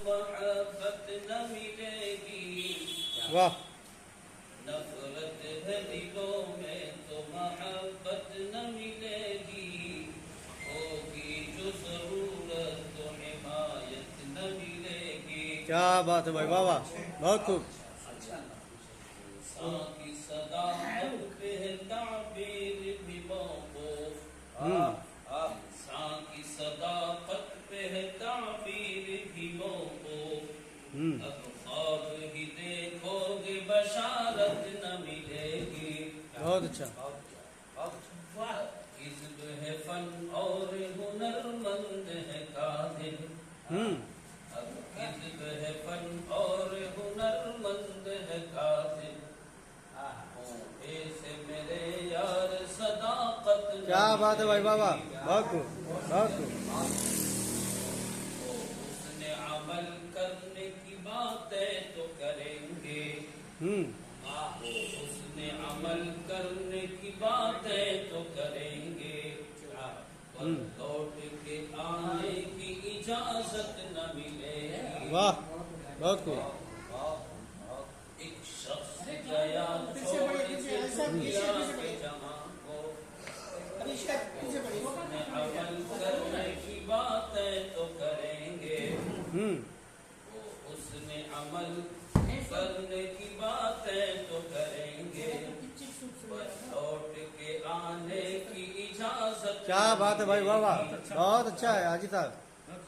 मोहब्बत न मिलेगी। वाह। नफरत है दिलों में तो मोहब्बत न मिलेगी। होगी जो जरूरत तो हिमायत न मिलेगी। क्या बात है भाई, वाह वाह, बहुत खूब। की सदाकत पे है ताबीर भी मौकूफ। की सदाकत पे है ताबीर भी मौकूफ। अब ख्वाब ही देखोगे बशारत न मिलेगी। बहुत अच्छा। हिज़्ब है फन और हुनरमंद है कादिर। अब हिज़्ब है फन और हुनरमंद है कादिर। से मेरे यार सदाकत। क्या बात है भाई, वाह वाह, बहुत खूब, बहुत खूब। उसने अमल करने की बातें तो करेंगे। उसने अमल करने की बातें तो करेंगे। लौट के आने की इजाजत न मिलेगी। वाह, बहुत खूब। एक शख्स गया छोड़ के दुनिया के जहां को। उसने अमल करने की बातें तो करेंगे। उसने अमल करने की बातें तो करेंगे। लौट के आने की इजाजत। क्या बात है भाई, वाह वाह, बहुत अच्छा है हाजी साहब,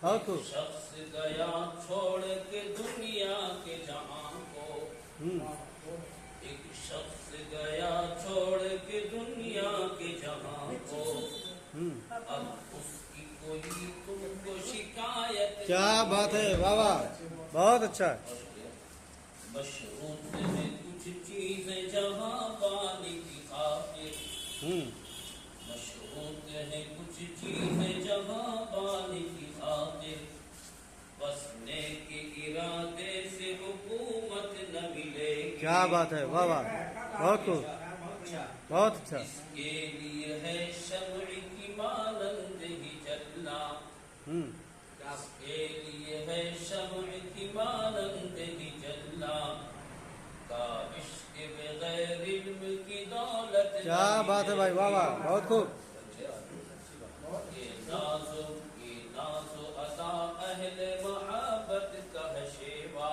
बहुत खूब। शख्स गया छोड़ के दुनिया के जहां को। एक शख्स गया छोड़ के दुनिया के जहां को। अब उसकी कोई तुमको शिकायत। क्या बात है, वाह वाह, बहुत अच्छा। मशरूत है कुछ चीजें जहां पानी की खातिर। मशरूत है कुछ चीजें जहां पानी की खातिर। बसने के इरादे से हुकूमत न मिलेगी। क्या बात है, वाह वाह, बहुत खूब, बहुत अच्छा। इसके लिए है शम्अ की मानंद ही जलना। इसके लिए है शम्अ की मानंद ही जलना। का इश्क बगैर इल्म की दौलत। क्या बात है भाई, वाह वाह, बहुत खूब। ये नाज़ो अदा अहले मोहब्बत का है शेवा।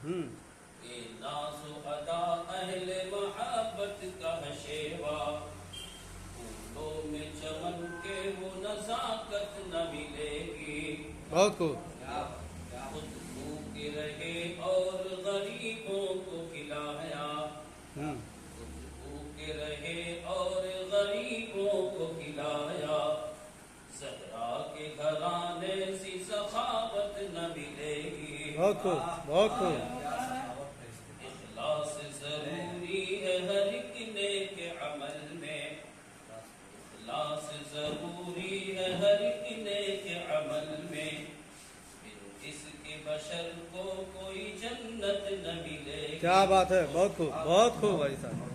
ये नाज़ो अदा अहले मोहब्बत का है शेवा। फूलों में चमन के वो नज़ाकत न मिलेगी। बहुत खूब। खुद भूखे रहे और गरीबों को खिलाया। खुद भूखे रहे और गरीबों को खिलाया। ज़हरा के घराने सी सखावत न मिलेगी। बहुत खूब, बहुत खूब। इखलास जरूरी है हर एक नेक अमल में। इखलास जरूरी है हर एक नेक अमल में। इसके बशर को कोई जन्नत न मिलेगी। क्या बात है, बहुत खूब, बहुत खूब भाई साहब।